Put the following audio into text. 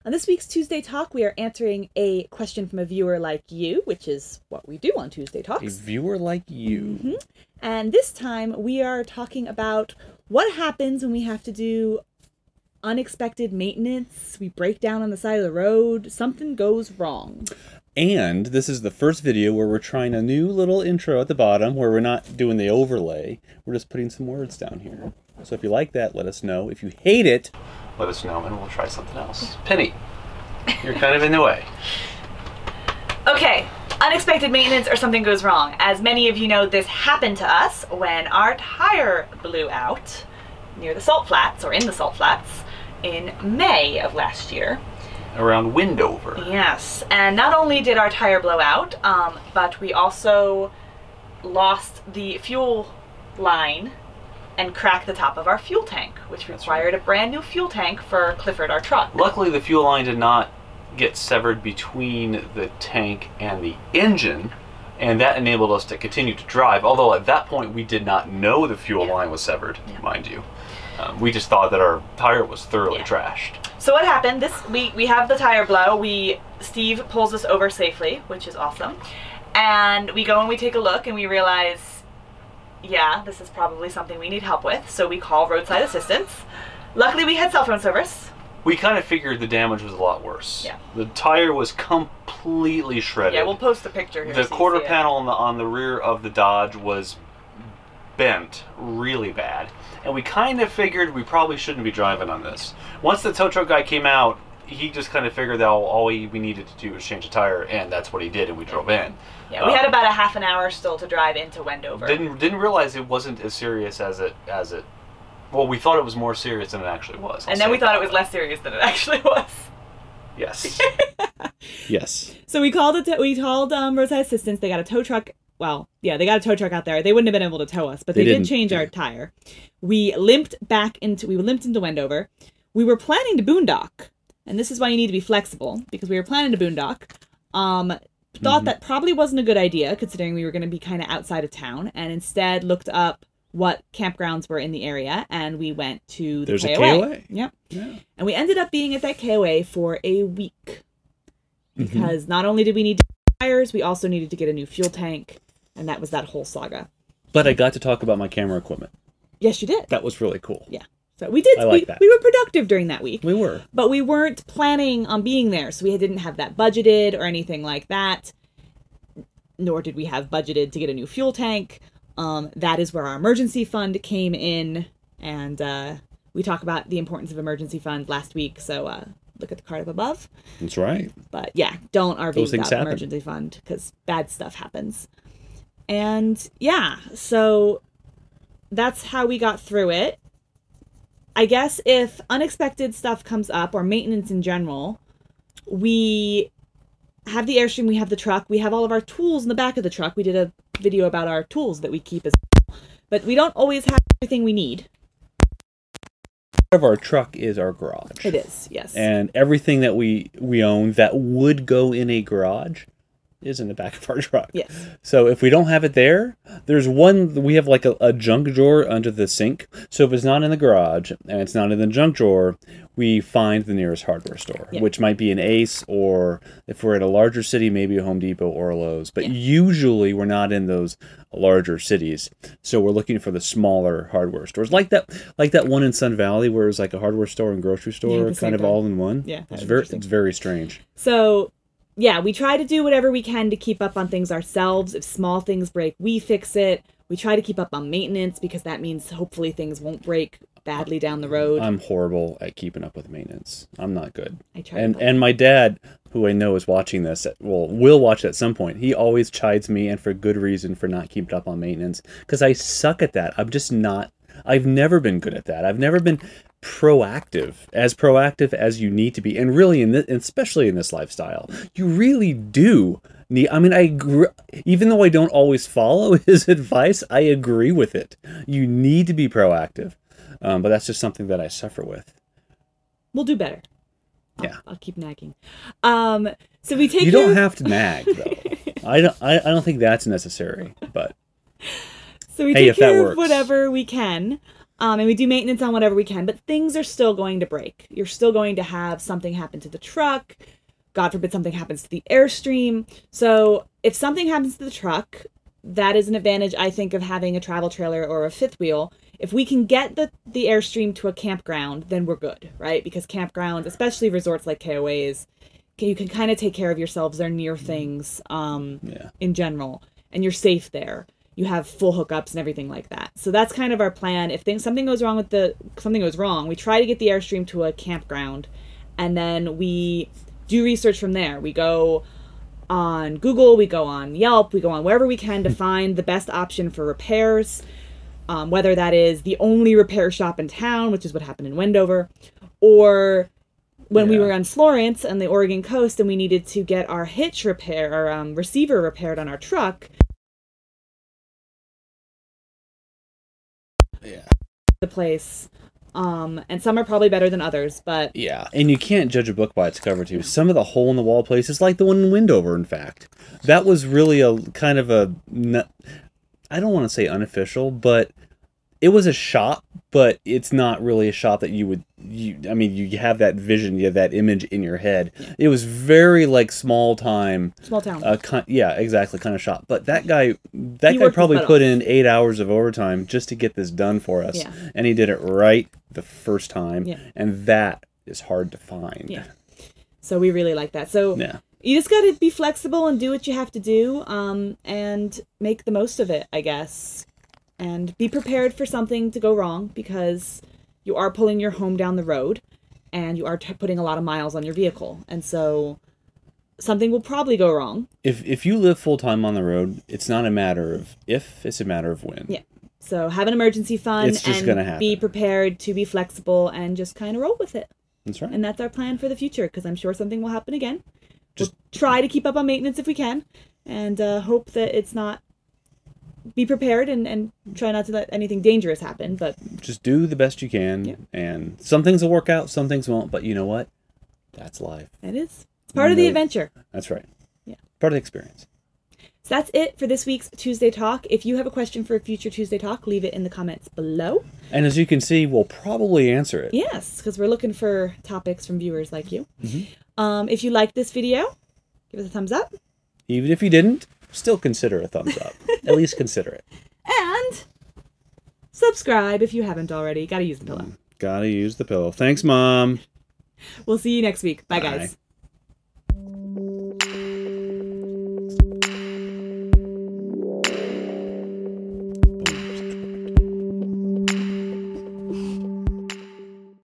On this week's Tuesday Talk, we are answering a question from a viewer like you, which is what we do on Tuesday Talks. A viewer like you. Mm-hmm. And this time we are talking about what happens when we have to do unexpected maintenance. We break down on the side of the road. Something goes wrong. And this is the first video where we're trying a new little intro at the bottom where we're not doing the overlay. We're just putting some words down here. So if you like that, let us know. If you hate it, let us know and we'll try something else. Penny, you're kind of in the way. Okay, unexpected maintenance or something goes wrong. As many of you know, this happened to us when our tire blew out near the salt flats, or in the salt flats, in May of last year. Around Windover. Yes, and not only did our tire blow out, but we also lost the fuel line and cracked the top of our fuel tank, which required a brand new fuel tank for Clifford, our truck. Luckily, the fuel line did not get severed between the tank and the engine, and that enabled us to continue to drive, although at that point we did not know the fuel line was severed, mind you. We just thought that our tire was thoroughly trashed. So what happened, we have the tire blow, Steve pulls us over safely, which is awesome, and we go and we take a look and we realize, yeah, this is probably something we need help with, so we call roadside assistance. Luckily we had cell phone service. We kind of figured the damage was a lot worse. Yeah. The tire was completely shredded. Yeah, we'll post a picture here. The quarter panel on the rear of the Dodge was bent really bad. And we kind of figured we probably shouldn't be driving on this. Once the tow truck guy came out, he just kind of figured that all we needed to do was change a tire, and that's what he did, and we drove in. Yeah, we had about a half an hour still to drive into Wendover. Didn't realize it wasn't as serious as it. Well, we thought it was more serious than it actually was. And then we thought it was less serious than it actually was. Yes. Yes. So we called roadside assistance. They got a tow truck. Well, yeah, they got a tow truck out there. They wouldn't have been able to tow us, but they did change our tire. We limped into Wendover. We were planning to boondock, and this is why you need to be flexible, because we were planning to boondock. Thought that probably wasn't a good idea, considering we were going to be kind of outside of town, and instead looked up what campgrounds were in the area, and we went to the KOA. There's a KOA. Yep. Yeah. And we ended up being at that KOA for a week, because not only did we need tires, we also needed to get a new fuel tank, and that was that whole saga. But I got to talk about my camera equipment. Yes, you did. That was really cool. Yeah. So we did. We were productive during that week. We were. But we weren't planning on being there, so we didn't have that budgeted or anything like that. Nor did we have budgeted to get a new fuel tank. That is where our emergency fund came in, and we talked about the importance of emergency fund last week, so look at the card up above. That's right. But yeah, don't RV without emergency fund, because bad stuff happens. And yeah, so that's how we got through it. I guess if unexpected stuff comes up, or maintenance in general, we have the Airstream, we have the truck, we have all of our tools in the back of the truck. We did a video about our tools that we keep as well. But we don't always have everything we need. Part of our truck is our garage. It is, yes. And everything that we own that would go in a garage is in the back of our truck. Yes. So if we don't have it there, we have like a junk drawer under the sink. So if it's not in the garage and it's not in the junk drawer, we find the nearest hardware store, which might be an Ace, or if we're in a larger city, maybe a Home Depot or a Lowe's. But usually we're not in those larger cities. So we're looking for the smaller hardware stores. Like that one in Sun Valley where it's like a hardware store and grocery store kind of all in one. Yeah. It's very strange. So yeah, we try to do whatever we can to keep up on things ourselves. If small things break, we fix it. We try to keep up on maintenance, because that means hopefully things won't break badly down the road. I'm horrible at keeping up with maintenance. I'm not good. I try. And my dad, who I know is watching this, will watch at some point. He always chides me, and for good reason, for not keeping up on maintenance, because I suck at that. I'm just not. I've never been good at that. I've never been proactive as you need to be, and really especially in this lifestyle, you really do need. I mean, I agree, even though I don't always follow his advice, I agree with it. You need to be proactive, but that's just something that I suffer with. We'll do better. I'll keep nagging. So we take. You don't have to nag though. I don't think that's necessary, but so we take care of whatever we can. And we do maintenance on whatever we can, but things are still going to break. You're still going to have something happen to the truck. God forbid something happens to the Airstream. So if something happens to the truck, that is an advantage, I think, of having a travel trailer or a fifth wheel. If we can get the Airstream to a campground, then we're good, right? Because campgrounds, especially resorts like KOAs, you can kind of take care of yourselves. They're near things in general, and you're safe there. You have full hookups and everything like that. So that's kind of our plan. If something goes wrong we try to get the Airstream to a campground, and then we do research from there. We go on Google, we go on Yelp, we go on wherever we can to find the best option for repairs, whether that is the only repair shop in town, which is what happened in Wendover, or when we were on Florence and the Oregon coast and we needed to get our hitch repair, our receiver repaired on our truck. Yeah. The place. And some are probably better than others, but... Yeah, and you can't judge a book by its cover, too. Some of the hole-in-the-wall places, like the one in Wendover, in fact. That was really a kind of a... I don't want to say unofficial, but it was a shop, but it's not really a shop that you would... I mean, you have that vision, you have that image in your head. Yeah. It was very, like, small town. Yeah, exactly, kind of shop. But that guy probably put in 8 hours of overtime just to get this done for us. Yeah. And he did it right the first time. Yeah. And that is hard to find. Yeah. So we really like that. So you just got to be flexible and do what you have to do, and make the most of it, I guess. And be prepared for something to go wrong, because you are pulling your home down the road, and you are putting a lot of miles on your vehicle. And so something will probably go wrong. If you live full-time on the road, it's not a matter of if, it's a matter of when. Yeah. So have an emergency fund, it's just gonna happen. Be prepared to be flexible and just kind of roll with it. That's right. And that's our plan for the future, because I'm sure something will happen again. We'll try to keep up on maintenance if we can, and hope that it's not... Be prepared and try not to let anything dangerous happen, but... Just do the best you can, and some things will work out, some things won't, but you know what? That's life. It is. It's part of the adventure. That's right. Yeah. Part of the experience. So that's it for this week's Tuesday Talk. If you have a question for a future Tuesday Talk, leave it in the comments below. And as you can see, we'll probably answer it. Yes, because we're looking for topics from viewers like you. Mm-hmm. If you liked this video, give us a thumbs up. Even if you didn't, still consider a thumbs up. At least consider it. And subscribe if you haven't already. Gotta use the pillow. Gotta use the pillow. Thanks, Mom. We'll see you next week. Bye, guys.